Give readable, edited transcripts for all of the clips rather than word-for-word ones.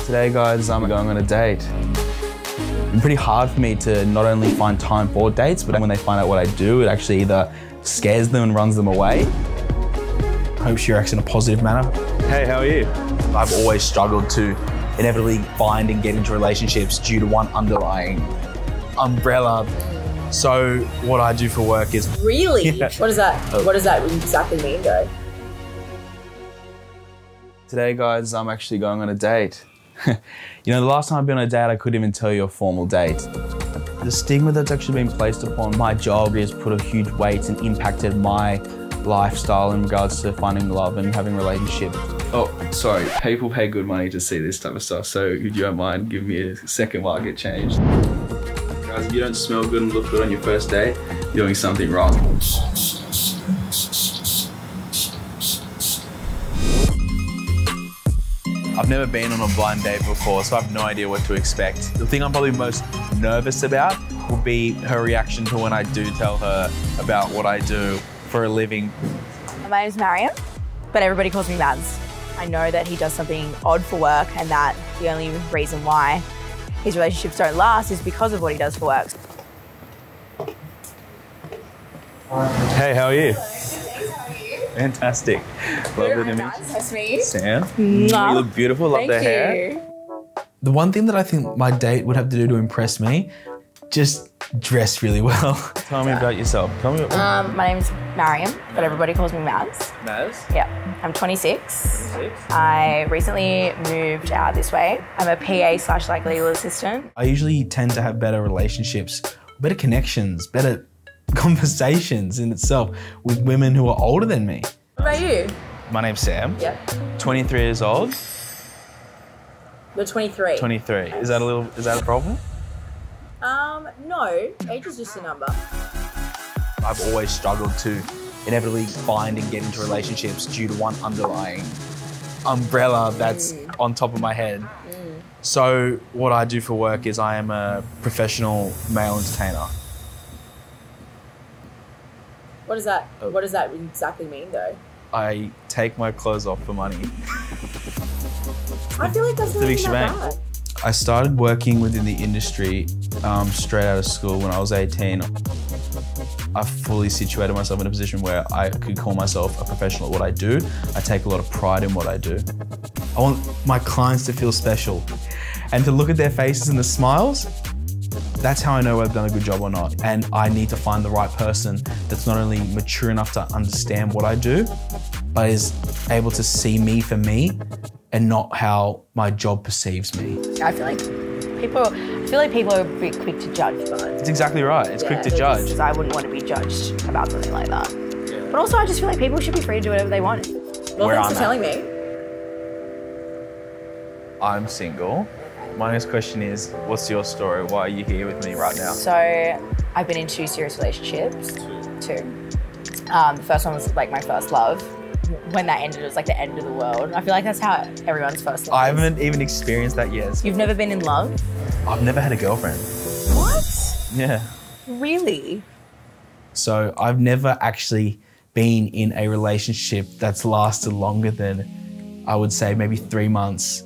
Today, guys, I'm going on a date. It's pretty hard for me to not only find time for dates, but when they find out what I do, it actually either scares them and runs them away. I hope she reacts in a positive manner. Hey, how are you? I've always struggled to inevitably find and get into relationships due to one underlying umbrella. So what I do for work is... Really? Yeah. What does that exactly mean, though? Today, guys, I'm actually going on a date. You know, the last time I've been on a date, I couldn't even tell you a formal date. The stigma that's actually been placed upon my job has put a huge weight and impacted my lifestyle in regards to finding love and having relationships. Oh, sorry, people pay good money to see this type of stuff, so if you don't mind, give me a second while I get changed. Guys, if you don't smell good and look good on your first date, you're doing something wrong. I've never been on a blind date before, so I have no idea what to expect. The thing I'm probably most nervous about will be her reaction to when I do tell her about what I do for a living. My name's Mariam, but everybody calls me Mads. I know that he does something odd for work and that the only reason why his relationships don't last is because of what he does for work. Hey, how are you? Hello, how are you? Fantastic. Lovely to meet you. Nice to meet you. Sam, you look beautiful, love the hair. The one thing that I think my date would have to do to impress me, just dress really well. Tell me about yourself. Tell me about My name's Mariam, but everybody calls me Mads. Maz. Yeah, I'm 26. I recently moved out this way. I'm a PA / legal assistant. I usually tend to have better relationships, better connections, better conversations in itself with women who are older than me. What about you? My name's Sam. Yeah. 23 years old. You're 23. 23. Is that a problem? No, age is just a number. I've always struggled to inevitably find and get into relationships due to one underlying umbrella that's on top of my head. So what I do for work is I am a professional male entertainer. What does that exactly mean, though? I take my clothes off for money. I feel like that's not big even that shebang. bad. I started working within the industry straight out of school when I was 18. I fully situated myself in a position where I could call myself a professional at what I do. I take a lot of pride in what I do. I want my clients to feel special and to look at their faces and the smiles. That's how I know I've done a good job or not. And I need to find the right person that's not only mature enough to understand what I do, but is able to see me for me and not how my job perceives me. I feel like people are a bit quick to judge, but That's exactly right. It's quick to judge. I wouldn't want to be judged about something like that. Yeah. But also, I just feel like people should be free to do whatever they want. Well, thanks for telling me. I'm single. My next question is, what's your story? Why are you here with me right now? So, I've been in 2 serious relationships. Two. The first one was like my first love. When that ended, it was like the end of the world. I feel like that's how everyone's first love I is. haven't even experienced that yet. You've never been in love? I've never had a girlfriend. What? Yeah. Really? So I've never actually been in a relationship that's lasted longer than, I would say, maybe 3 months.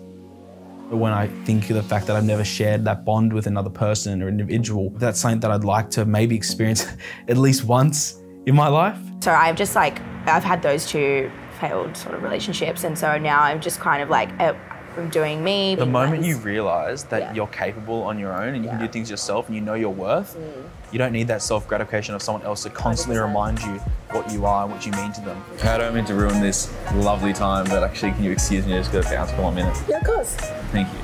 But when I think of the fact that I've never shared that bond with another person or individual, that's something that I'd like to maybe experience at least once in my life. So I've had those 2 failed sort of relationships, and so now I'm just kind of like, I'm doing me. The moment you realise that you're capable on your own and you can do things yourself and you know your worth, you don't need that self-gratification of someone else to constantly 100%. Remind you what you are and what you mean to them. I don't mean to ruin this lovely time, but actually, can you excuse me? I just got to bounce for 1 minute. Yeah, of course. Thank you.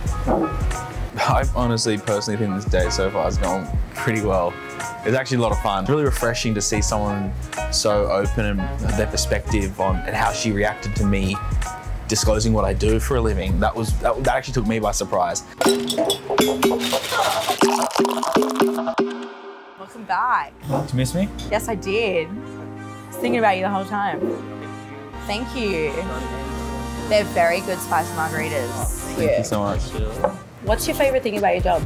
I honestly, personally think this day so far has gone pretty well. It's actually a lot of fun. It's really refreshing to see someone so open and their perspective on and how she reacted to me disclosing what I do for a living. That actually took me by surprise. Welcome back. Did you miss me? Yes, I did. I was thinking about you the whole time. Thank you. They're very good spiced margaritas. Thank you so much. What's your favorite thing about your job?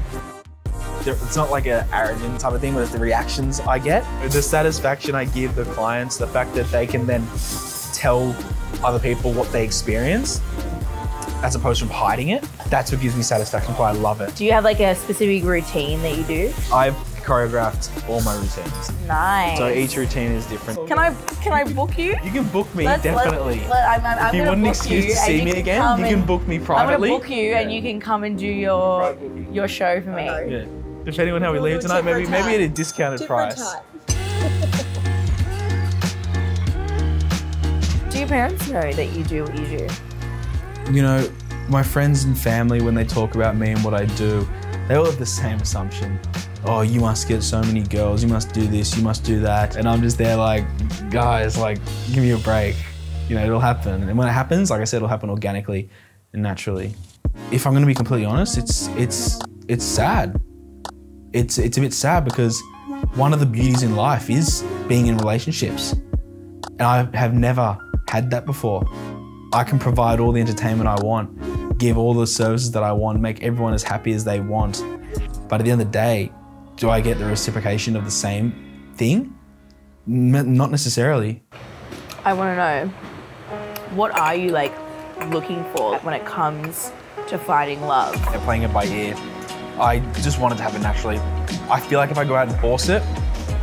It's not like an arrogant type of thing, but it's the reactions I get. The satisfaction I give the clients, the fact that they can then tell other people what they experience, as opposed from hiding it. That's what gives me satisfaction. That's why I love it. Do you have like a specific routine that you do? I've choreographed all my routines. Nice. So each routine is different. Can I book you? You can book me, definitely. I'm if you want an excuse to see me again, you can book me privately. I'm gonna book you and you can come and do your show for me. Yeah. Depending on how we leave tonight, maybe at a discounted price. Do your parents know that you do what you do? You know, my friends and family, when they talk about me and what I do, they all have the same assumption. Oh, you must get so many girls, you must do this, you must do that. And I'm just there like, guys, like, give me a break. You know, it'll happen. And when it happens, like I said, it'll happen organically and naturally. If I'm gonna be completely honest, it's sad. It's a bit sad because one of the beauties in life is being in relationships. And I have never had that before. I can provide all the entertainment I want, give all the services that I want, make everyone as happy as they want. But at the end of the day, do I get the reciprocation of the same thing? Not necessarily. I want to know, what are you like looking for when it comes to finding love? They're playing it by ear. I just wanted to have it naturally. I feel like if I go out and force it,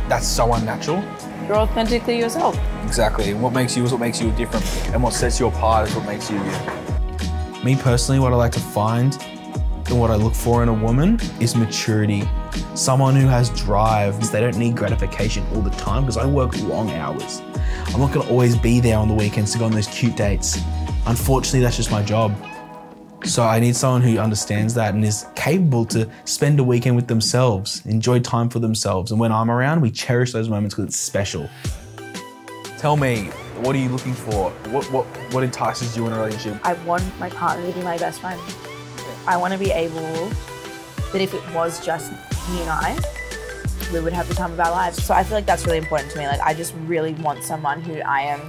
that's so unnatural. You're authentically yourself. Exactly, and what makes you is what makes you different, and what sets you apart is what makes you you. Me personally, what I like to find and what I look for in a woman is maturity. Someone who has drive. They don't need gratification all the time because I work long hours. I'm not gonna always be there on the weekends to go on those cute dates. Unfortunately, that's just my job. So I need someone who understands that and is capable to spend a weekend with themselves, enjoy time for themselves. And when I'm around, we cherish those moments because it's special. Tell me, what are you looking for? What entices you in a relationship? I want my partner to be my best friend. I want to be able, that if it was just he and I, we would have the time of our lives. So I feel like that's really important to me. Like, I just really want someone who I am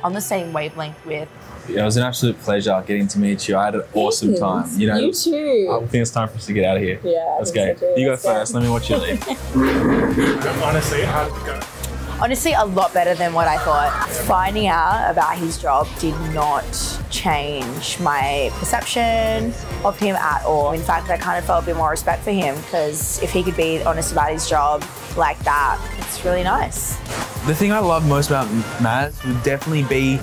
on the same wavelength with. Yeah, it was an absolute pleasure getting to meet you. I had an awesome time. You know, you too. I think it's time for us to get out of here. Yeah. Let's go. You go first. Let me watch you leave. Honestly, how did it go? Honestly, a lot better than what I thought. Finding out about his job did not change my perception of him at all. In fact, I kind of felt a bit more respect for him because if he could be honest about his job like that, it's really nice. The thing I love most about Maz would definitely be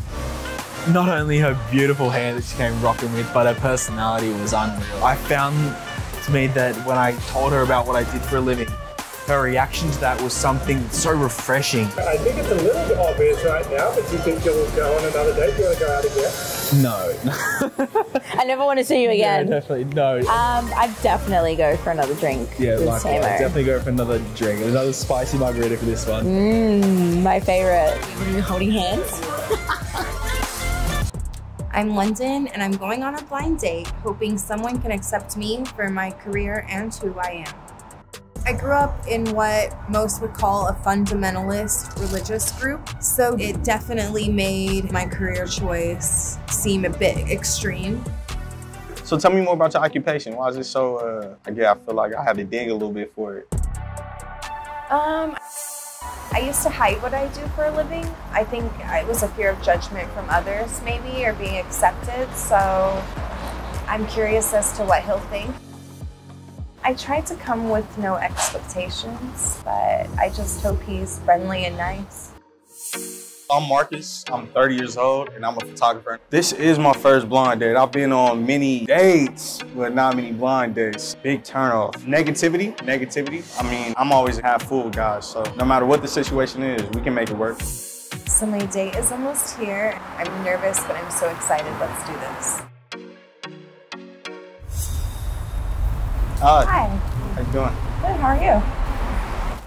not only her beautiful hair that she came rocking with, but her personality was unreal. I found to me that when I told her about what I did for a living, her reaction to that was something so refreshing. I think it's a little bit obvious right now, but do you think you'll go on another date? Do you want to go out again? No. I never want to see you again. No, definitely, no. I'd definitely go for another drink. Yeah, with like Samo. I'd definitely go for another drink. Another spicy margarita for this one. My favorite. Are you holding hands? I'm London and I'm going on a blind date, hoping someone can accept me for my career and who I am. I grew up in what most would call a fundamentalist religious group, so it definitely made my career choice seem a bit extreme. So tell me more about your occupation. Why is it so, I feel like I had to dig a little bit for it. I used to hide what I do for a living. I think it was a fear of judgment from others maybe, or being accepted, so I'm curious as to what he'll think. I try to come with no expectations, but I just hope he's friendly and nice. I'm Marcus, I'm 30 years old, and I'm a photographer. This is my first blind date. I've been on many dates, but not many blind dates. Big turnoff. Negativity. I mean, I'm always half full, guys, so no matter what the situation is, we can make it work. So my date is almost here. I'm nervous, but I'm so excited. Let's do this. Hi. Hi. How you doing? Good, how are you?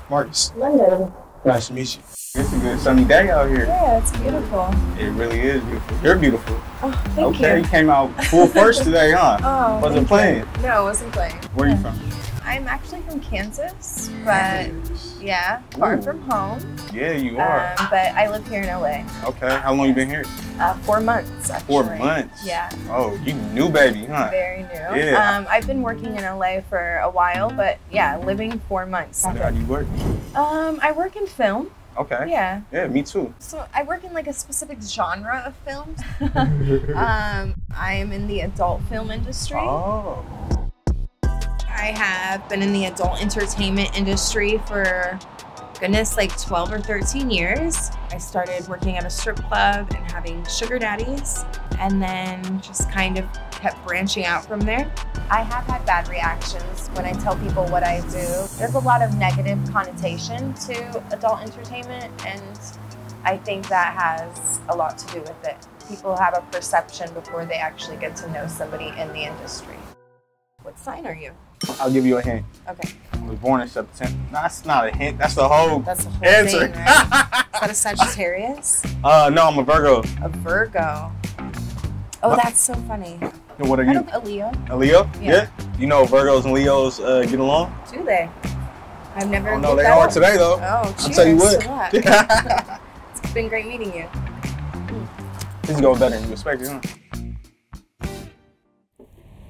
Marcus. London. Nice to meet you. It's a good sunny day out here. Yeah, it's beautiful. It really is beautiful. You're beautiful. Oh, thank Okay, you. you came out full first today, huh? Oh, Wasn't playing. No, I wasn't playing. Where are you from? I'm actually from Kansas, but yeah, far Ooh. from home. Yeah, you are. But I live here in LA. Okay, how long you been here? 4 months, actually. 4 months? Yeah. Oh, you new baby, huh? Very new. Yeah. I've been working in LA for a while, but yeah, living 4 months. How do you work? I work in film. Okay. Yeah. Yeah, me too. So I work in like a specific genre of films. I am in the adult film industry. Oh. I have been in the adult entertainment industry for, goodness, like 12 or 13 years. I started working at a strip club and having sugar daddies, and then just kind of kept branching out from there. I have had bad reactions when I tell people what I do. There's a lot of negative connotation to adult entertainment, and I think that has a lot to do with it. People have a perception before they actually get to know somebody in the industry. What sign are you? I'll give you a hint. Okay. I was born in September. No, that's not a hint. That's the whole That's the whole answer. thing, right? Is that a Sagittarius? No, I'm a Virgo. A Virgo. Oh, What? that's so funny. And what are I you? don't, a Leo. A Leo? Yeah. You know Virgos and Leos get along? Do they? I've never. Oh no, looked they that are up. today though. Oh, I'll cheers tell you what. to that. It's been great meeting you. This is going better than you expected, huh?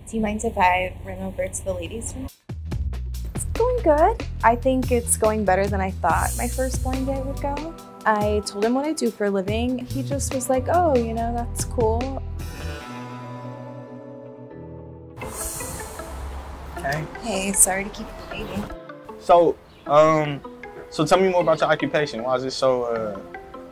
Do you mind if I run over to the ladies' room? It's going good. I think it's going better than I thought my first blind date would go. I told him what I do for a living. He just was like, oh, you know, that's cool. Okay. Hey, sorry to keep you waiting. So, so tell me more about your occupation. Why is it so,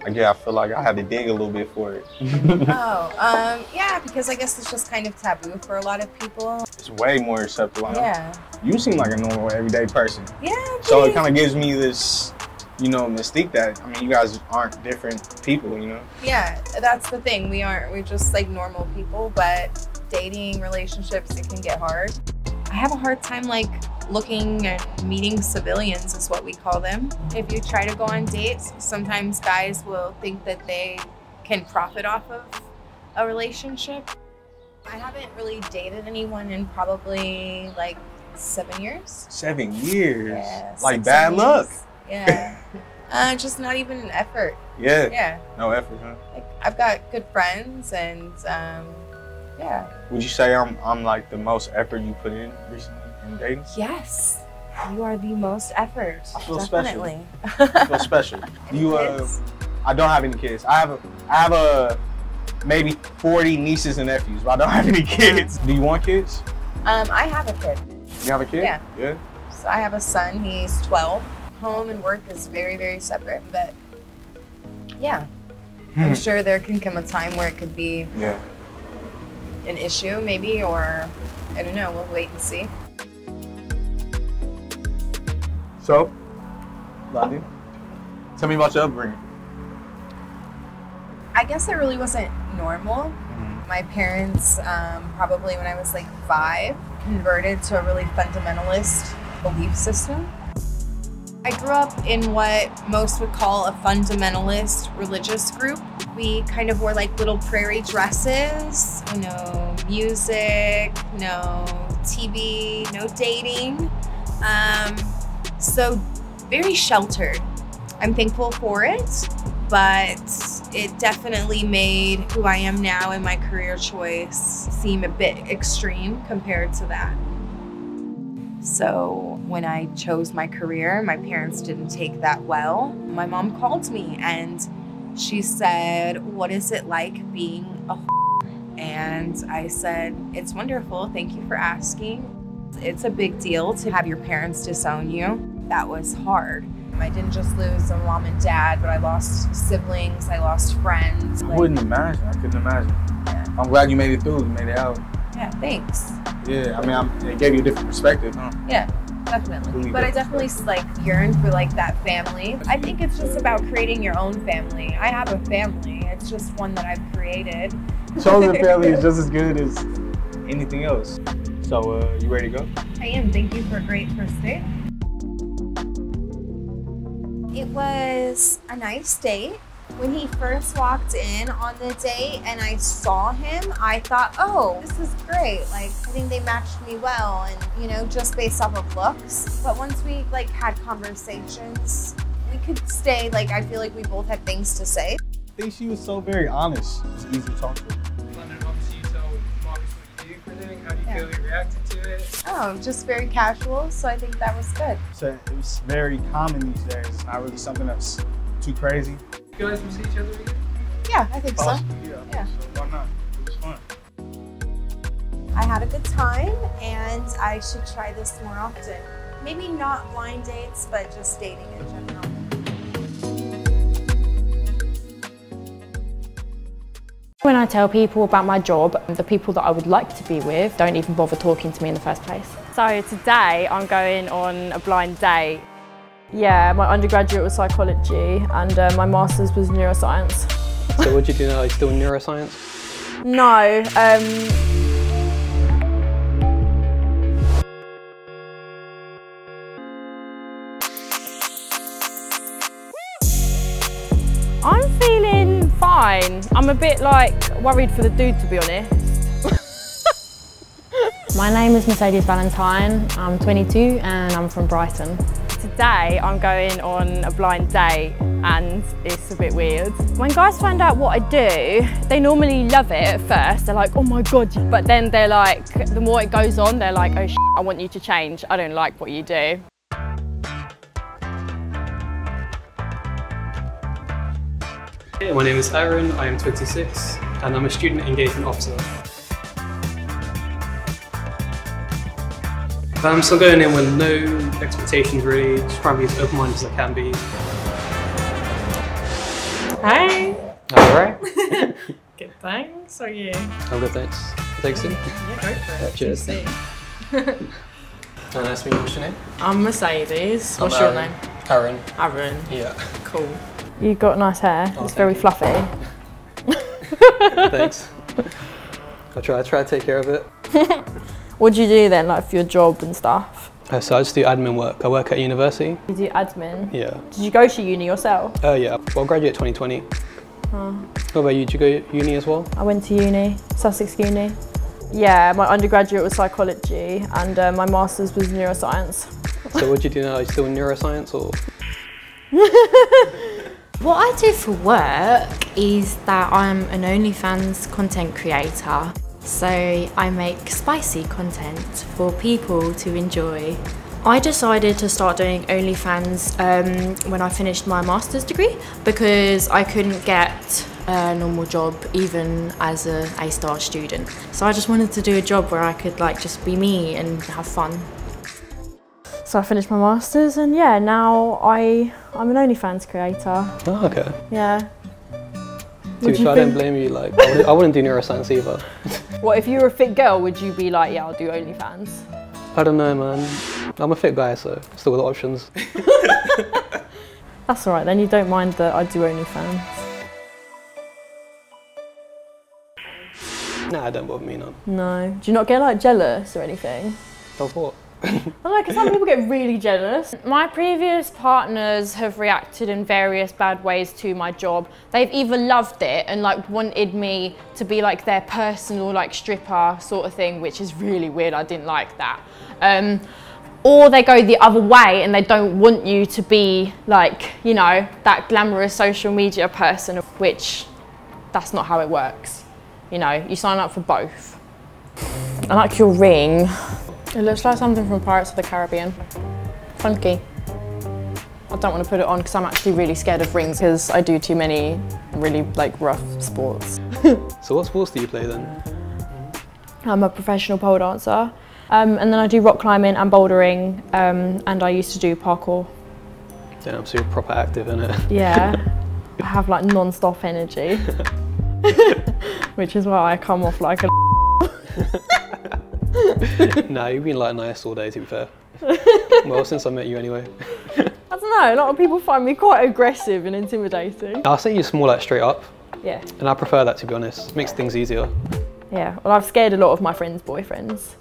I feel like I had to dig a little bit for it. Yeah, because I guess it's just kind of taboo for a lot of people. It's way more acceptable. Yeah. You seem like a normal, everyday person. Yeah. So it kind of gives me this, you know, mystique that, I mean, you guys aren't different people, you know? Yeah, that's the thing. We're just like normal people, but dating, relationships, it can get hard. I have a hard time like looking at meeting civilians is what we call them. If you try to go on dates, sometimes guys will think that they can profit off of a relationship. I haven't really dated anyone in probably like 7 years. 7 years? Yeah, Like 6, bad 7 luck? years. Yeah. Just not even an effort. Yeah. Yeah. No effort, huh? Like I've got good friends and yeah. Would you say I'm like the most effort you put in recently in dating? Yes. You are the most effort. I feel Definitely. special. I feel special. You Kids? I don't have any kids. I have a maybe 40 nieces and nephews, but I don't have any kids. Do you want kids? I have a kid. You have a kid? Yeah. Yeah. So I have a son, he's 12. Home and work is very, very separate, but yeah. I'm sure there can come a time where it could be Yeah. an issue maybe, or I don't know, we'll wait and see. So, Lottie, tell me about your upbringing. I guess it really wasn't normal. My parents, probably when I was like 5, converted to a really fundamentalist belief system. I grew up in what most would call a fundamentalist religious group. We kind of wore like little prairie dresses, no music, no TV, no dating. So very sheltered. I'm thankful for it, but it definitely made who I am now and my career choice seem a bit extreme compared to that. So when I chose my career, my parents didn't take that well. My mom called me and she said, "What is it like being a And I said, "It's wonderful, thank you for asking." It's a big deal to have your parents disown you. That was hard. I didn't just lose a mom and dad, but I lost siblings, I lost friends. I wouldn't imagine. I couldn't imagine. Yeah. I'm glad you made it through. You made it out. Yeah, thanks. Yeah, I mean, it gave you a different perspective, huh? Yeah, definitely. Really But I different definitely like yearn for like that family. I think it's just about creating your own family. I have a family. It's just one that I've created. Chosen family is just as good as anything else. So, you ready to go? I am. Thank you for a great first date. It was a nice date. When he first walked in on the date and I saw him, I thought, oh, this is great. Like, I think they matched me well and, you know, just based off of looks. But once we like had conversations, we could stay, like, I feel like we both had things to say. I think she was so very honest. It's easy to talk to her. London, obviously you tell Marcus what you do for a living. How do you feel he reacted to it? Oh, just very casual. So I think that was good. So it's very common these days. It's not really something that's too crazy. You guys will see each other again? Yeah, I think so. Yeah. So why not? It was fun. I had a good time and I should try this more often. Maybe not blind dates, but just dating in general. When I tell people about my job, the people that I would like to be with don't even bother talking to me in the first place. So today I'm going on a blind date. Yeah, my undergraduate was psychology and my master's was neuroscience. So what do you do now? Are you still in neuroscience? No, I'm feeling fine. I'm a bit like worried for the dude, to be honest. My name is Mercedes Valentine. I'm 22 and I'm from Brighton. Today I'm going on a blind date and it's a bit weird. When guys find out what I do, they normally love it at first. They're like, oh my God. But then they're like, the more it goes on, they're like, oh shit, I want you to change. I don't like what you do. Hey, my name is Aaron, I am 26 and I'm a student engagement officer. I'm still going in with no expectations really, just trying to be as open-minded as I can be. Hi. Alright. Good, thanks. How are you? I'm good, thanks. Thanks, Sue. Yeah, go for it. Cheers. See. Nice to meet you. What's your name? I'm Mercedes. What's I'm your Aaron. name? Aaron. Aaron. Yeah. Cool. You've got nice hair. Oh, it's very you. fluffy. Thanks. I'll try to take care of it. What do you do then, like for your job and stuff? So I just do admin work. I work at university. You do admin? Yeah. Did you go to uni yourself? Yeah. Well, I graduated 2020. What about you? Did you go uni as well? I went to uni, Sussex Uni. Yeah, my undergraduate was psychology and my master's was neuroscience. So what do you do now? Are you still in neuroscience or? What I do for work is that I'm an OnlyFans content creator. So I make spicy content for people to enjoy. I decided to start doing OnlyFans when I finished my master's degree because I couldn't get a normal job even as a A-star student. So I just wanted to do a job where I could like just be me and have fun. So I finished my master's and yeah, now I'm an OnlyFans creator. Oh, okay. Yeah. To be fair, I don't blame you. Like, I wouldn't do neuroscience either. What, if you were a fit girl, would you be like, yeah, I'll do OnlyFans? I don't know, man. I'm a fit guy, so still got options. That's all right, then you don't mind that I do OnlyFans. Nah, don't bother me, no. No. Do you not get like jealous or anything? Of what? I don't know, because some people get really jealous. My previous partners have reacted in various bad ways to my job. They've either loved it and like wanted me to be like their personal like stripper sort of thing, which is really weird, I didn't like that. Or they go the other way and they don't want you to be like, you know, that glamorous social media person, which that's not how it works. You know, you sign up for both. I like your ring. It looks like something from Pirates of the Caribbean. Funky. I don't want to put it on because I'm actually really scared of rings because I do too many really like rough sports. So what sports do you play then? I'm a professional pole dancer and then I do rock climbing and bouldering and I used to do parkour. Damn, so you're proper active, innit? Yeah, I have like non-stop energy, which is why I come off like a Nah, you've been like nice all day, to be fair. Well, since I met you anyway. I don't know, a lot of people find me quite aggressive and intimidating. I'll say you're more like straight up. Yeah. And I prefer that, to be honest. Makes things easier. Yeah, well I've scared a lot of my friends' boyfriends.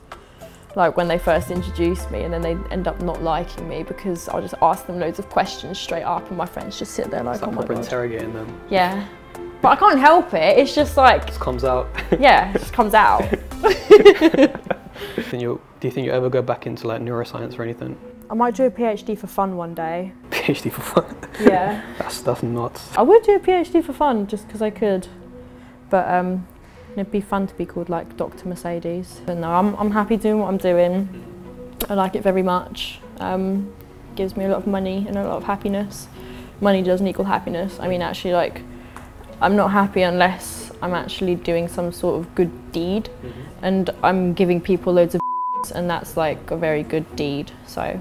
Like when they first introduced me and then they end up not liking me because I'll just ask them loads of questions straight up and my friends just sit there like, oh my proper God. interrogating them. Yeah. But I can't help it, it's just like... It just comes out. Yeah, it just comes out. Do you think you'll ever go back into like neuroscience or anything? I might do a PhD for fun one day. PhD for fun? Yeah. That's nuts. I would do a PhD for fun just because I could. But it'd be fun to be called like Dr. Mercedes. But no, I'm happy doing what I'm doing. I like it very much. Gives me a lot of money and a lot of happiness. money doesn't equal happiness. I mean, actually, like, I'm not happy unless I'm actually doing some sort of good deed, and I'm giving people loads of and that's like a very good deed. So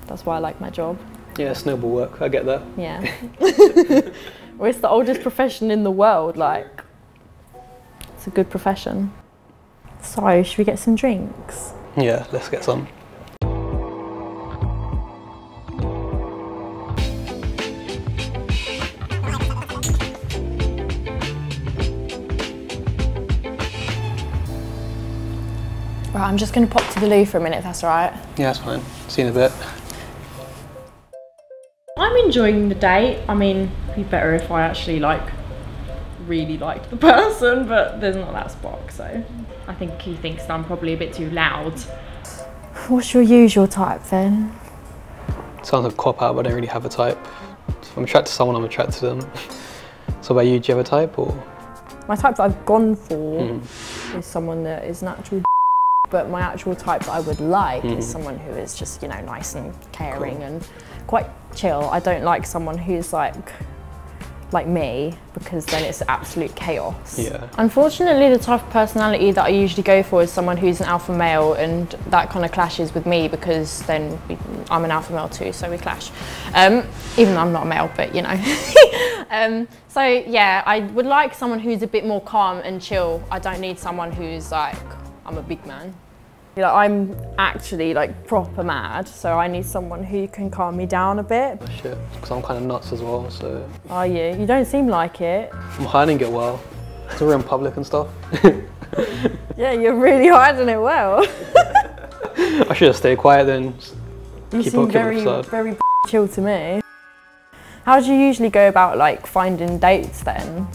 that's why I like my job. Yeah, it's noble work. I get that. Yeah. Well, it's the oldest profession in the world. Like, it's a good profession. So, should we get some drinks? Yeah, let's get some. Right, I'm just going to pop to the loo for a minute, if that's all right. Yeah, that's fine. See you in a bit. I'm enjoying the date. I mean, it'd be better if I actually, like, really liked the person, but there's not that spark, so I think he thinks that I'm probably a bit too loud. What's your usual type, then? Sounds like a cop-out, but I don't really have a type. If I'm attracted to someone, I'm attracted to them. So about you, do you have a type, or? My type that I've gone for is someone that is natural, but my actual type that I would like is someone who is just, you know, nice and caring and quite chill. I don't like someone who's like me, because then it's absolute chaos. Yeah. Unfortunately, the type of personality that I usually go for is someone who's an alpha male, and that kind of clashes with me because then I'm an alpha male too, so we clash. Even though I'm not a male, but you know. So yeah, I would like someone who's a bit more calm and chill. I don't need someone who's like, I'm a big man. Like, I'm actually like proper mad, so I need someone who can calm me down a bit. Oh, shit, because I'm kind of nuts as well, so. Are you? You don't seem like it. I'm hiding it well, because we're in public and stuff. Yeah, you're really hiding it well. I should have stayed quiet then. You seem very chill to me. How do you usually go about like finding dates then?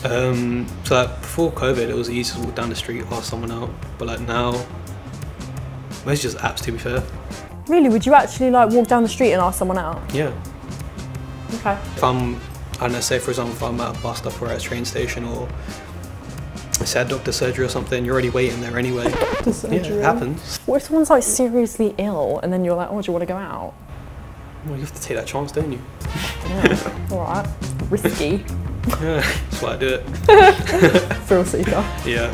So like before COVID, it was easy to walk down the street, ask someone out, but like now, it's just apps, to be fair. Really? Would you actually like walk down the street and ask someone out? Yeah. Okay. If I'm, I don't know, say for example, if I'm at a bus stop or at a train station, or say a doctor's surgery or something, you're already waiting there anyway. Doctor's surgery? Yeah, it happens. What if someone's like seriously ill and then you're like, oh, do you want to go out? Well, you have to take that chance, don't you? Yeah. All right. Risky. Yeah, that's why I do it. Thrill seeker. Yeah.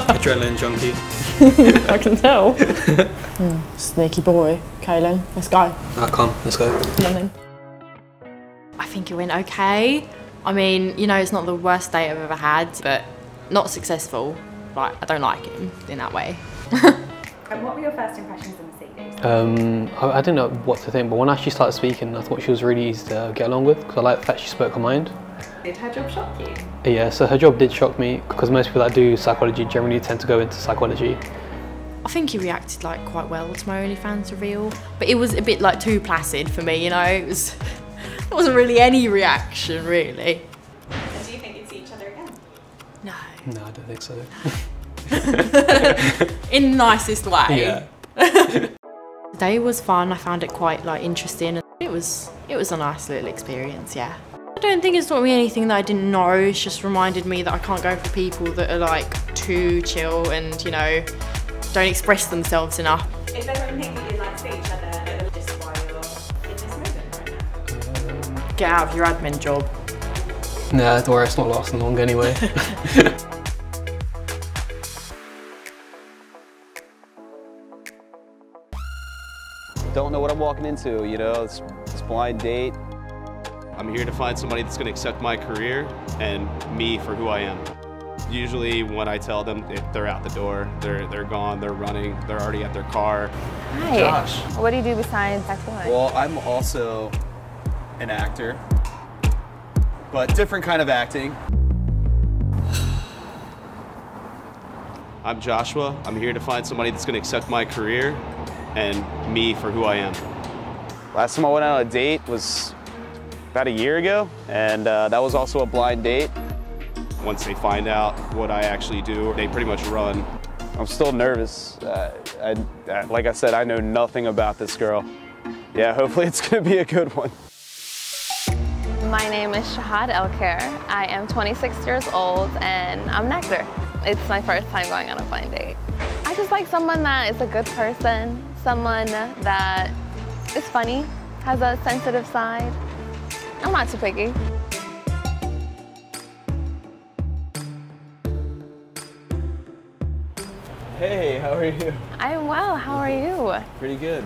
Adrenaline junkie. I can tell. Sneaky boy. Kaylin, let's go. Come, let's go. Come on then. I think it went okay. I mean, you know, it's not the worst date I've ever had, but not successful. Like, I don't like him in that way. And what were your first impressions of the CD? I didn't know what to think, but when I actually started speaking, I thought she was really easy to get along with, because I like the fact she spoke her mind. Did her job shock you? Yeah, so her job did shock me, because most people that do psychology generally tend to go into psychology. I think he reacted like quite well to my OnlyFans reveal, but it was a bit like too placid for me, you know. It wasn't really any reaction, really. And do you think you'd see each other again? No. No, I don't think so. In the nicest way. Yeah. The day was fun. I found it quite like interesting. It was a nice little experience, yeah. I don't think it's taught me anything that I didn't know. It's just reminded me that I can't go for people that are like too chill and, you know, don't express themselves enough. Is there anything that you'd like to see each other just while you're in this moment right now? Get out of your admin job. Nah, don't worry, it's not lasting long anyway. Don't know what I'm walking into, you know, it's blind date. I'm here to find somebody that's going to accept my career and me for who I am. Usually when I tell them, they're out the door, they're gone, they're running, they're already at their car. Hi. Josh. What do you do besides acting? Well, I'm also an actor, but different kind of acting. I'm Joshua. I'm here to find somebody that's going to accept my career and me for who I am. Last time I went on a date was about a year ago, and that was also a blind date. Once they find out what I actually do, they pretty much run. I'm still nervous. Like I said, I know nothing about this girl. Yeah, hopefully it's gonna be a good one. My name is Shahad Elker. I am 26 years old and I'm an actor. It's my first time going on a blind date. I just like someone that is a good person, someone that is funny, has a sensitive side, I'm not too picky. Hey, how are you? I'm well. How are you? Pretty good.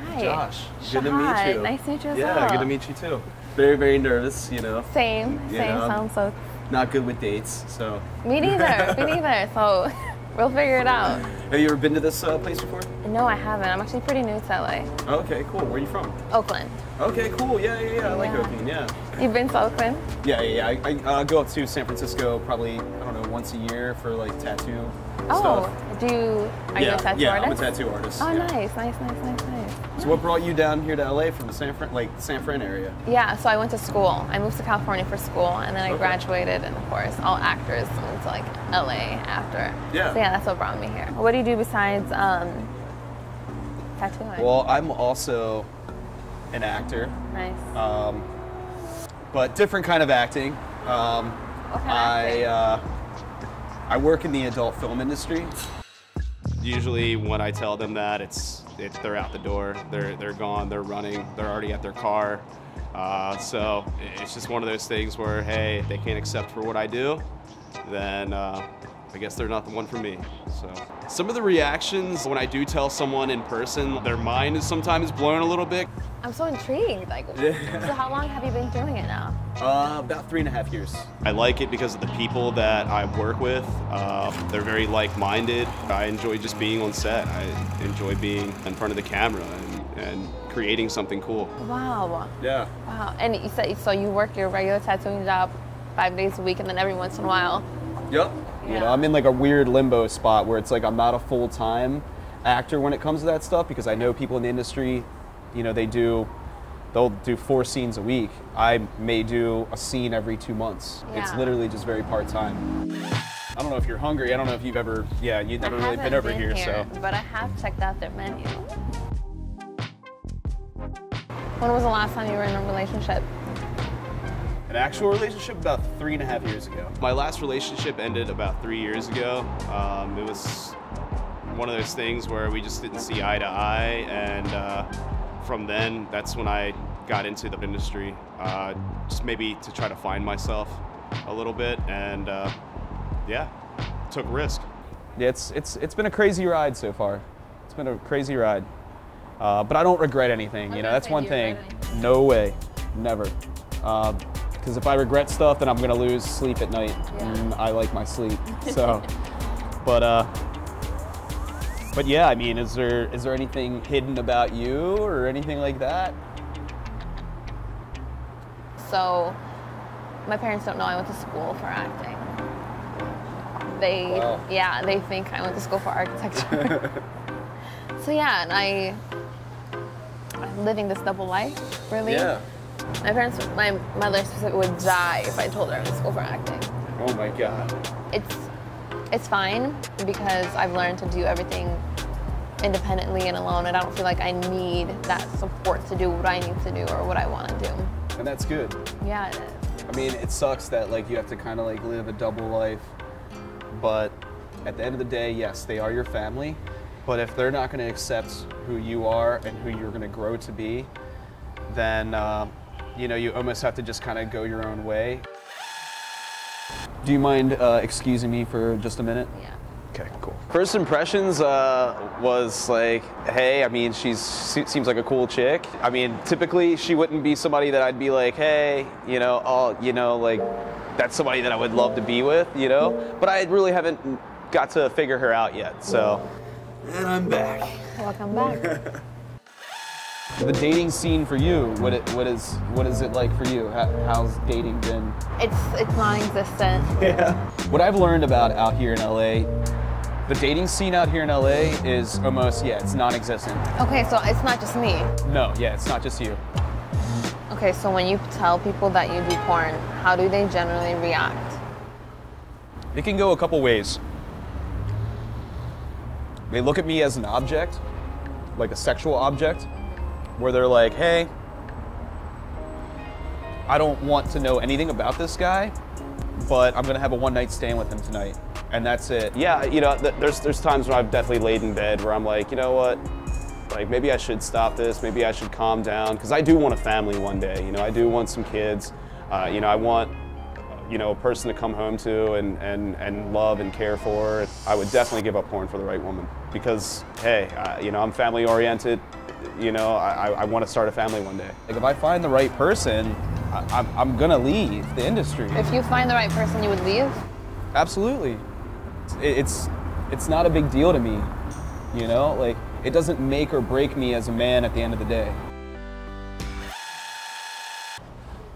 Hi. Josh, good to Shahad, meet you. nice to meet you as Yeah, well. good to meet you too. Very, very nervous, you know. Same. You Same. know, Sounds so. Not good with dates, so. Me neither. Me neither. So we'll figure it out. Have you ever been to this place before? No, I haven't. I'm actually pretty new to LA. Okay, cool. Where are you from? Oakland. Okay, cool. Yeah. I like Oakland, yeah. You've been to Oakland? Yeah. I go up to San Francisco probably, I don't know, once a year for like tattoo Oh, stuff. are you a tattoo yeah, artist? I'm a tattoo artist. Oh, yeah. nice. So what brought you down here to LA from the San Fran area? Yeah, so I went to school. I moved to California for school, and then I graduated, and of course, all actors moved to like LA after. Yeah. So yeah, that's what brought me here. What do you do besides tattooing? Well, I'm also an actor. Nice. But different kind of acting. What kind of acting? I work in the adult film industry. Usually when I tell them that, they're out the door, they're gone, they're running, they're already at their car. So it's just one of those things where, hey, if they can't accept for what I do, then I guess they're not the one for me. So some of the reactions when I do tell someone in person, their mind is sometimes blown a little bit. I'm so intrigued. Like, so how long have you been doing it now? About 3.5 years. I like it because of the people that I work with. They're very like-minded. I enjoy just being on set. I enjoy being in front of the camera and creating something cool. Wow. Yeah. Wow. And you said, so you work your regular tattooing job 5 days a week, and then every once in a while. Yep. You know, I'm in like a weird limbo spot where it's like I'm not a full-time actor when it comes to that stuff, because I know people in the industry, you know, they'll do 4 scenes a week. I may do a scene every 2 months. Yeah. It's literally just very part-time. I don't know if you're hungry. I don't know if you've ever, you've never really been over here, so. But I have checked out their menu. When was the last time you were in a relationship? An actual relationship about 3.5 years ago. My last relationship ended about 3 years ago. It was one of those things where we just didn't see eye to eye, and from then, that's when I got into the industry, just maybe to try to find myself a little bit, and yeah, took risk. Yeah, it's been a crazy ride so far. It's been a crazy ride, but I don't regret anything. You know, that's one thing. No way, never. Because if I regret stuff, then I'm gonna lose sleep at night, and I like my sleep. So, but yeah, I mean, is there anything hidden about you or anything like that? So, my parents don't know I went to school for acting. They think I went to school for architecture. So yeah, and I'm living this double life, really. Yeah. My parents, my mother specifically would die if I told her I went to school for acting. Oh my God. It's fine because I've learned to do everything independently and alone, and I don't feel like I need that support to do what I need to do or what I want to do. And that's good. Yeah, it is. I mean, it sucks that like you have to kind of like live a double life, but at the end of the day, yes, they are your family, but if they're not going to accept who you are and who you're going to grow to be, then you know, you almost have to just kind of go your own way. Do you mind excusing me for just a minute? Yeah. Okay, cool. First impressions was like, hey, I mean, she seems like a cool chick. I mean, typically she wouldn't be somebody that I'd be like, hey, you know, oh, you know, like that's somebody that I would love to be with, you know. But I really haven't got to figure her out yet. So. And I'm back. Welcome back. The dating scene for you, what is it like for you? How's dating been? It's non-existent. Yeah. What I've learned about out here in LA, the dating scene out here in LA is almost, it's non-existent. Okay, so it's not just me. No, it's not just you. Okay, so when you tell people that you do porn, how do they generally react? It can go a couple ways. They look at me as an object, like a sexual object, where they're like, hey, I don't want to know anything about this guy, but I'm gonna have a one-night stand with him tonight, and that's it. Yeah, you know, there's times when I've definitely laid in bed where I'm like, you know what, like maybe I should stop this, maybe I should calm down, because I do want a family one day. You know, I do want some kids. You know, I want, you know, a person to come home to and love and care for. I would definitely give up porn for the right woman, because hey, you know, I'm family oriented. You know, I want to start a family one day. Like if I find the right person, I'm gonna leave the industry. If you find the right person, you would leave? Absolutely. It's not a big deal to me, you know? Like, it doesn't make or break me as a man at the end of the day.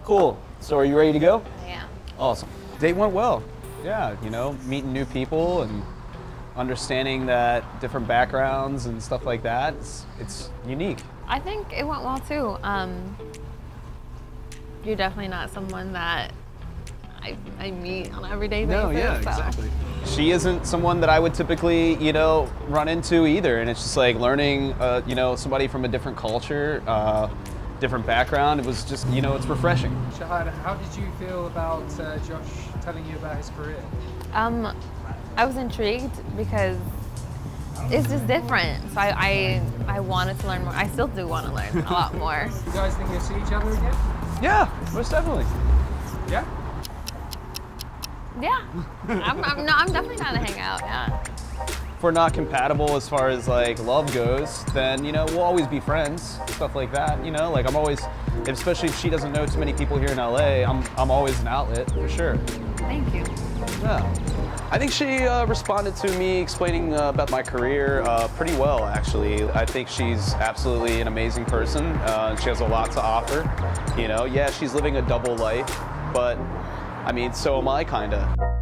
Cool. So are you ready to go? Yeah. Awesome. Date went well. Yeah, you know, meeting new people and understanding that different backgrounds and stuff like that, it's unique. I think it went well too. You're definitely not someone that I meet on an everyday basis. No, yeah, exactly. She isn't someone that I would typically, you know, run into either. And it's just like learning, you know, somebody from a different culture, different background. It was just, you know, it's refreshing. Shahad, how did you feel about Josh telling you about his career? I was intrigued because it's just different. So I wanted to learn more. I still do want to learn a lot more. You guys think you'll see each other again? Yeah, most definitely. Yeah? Yeah. I'm definitely trying to hang out, yeah. If we're not compatible as far as like love goes, then, you know, we'll always be friends, stuff like that, you know? Like I'm always, especially if she doesn't know too many people here in LA, I'm always an outlet, for sure. Thank you. Yeah. I think she responded to me explaining about my career pretty well, actually. I think she's absolutely an amazing person. She has a lot to offer. You know, yeah, she's living a double life, but I mean, so am I, kinda.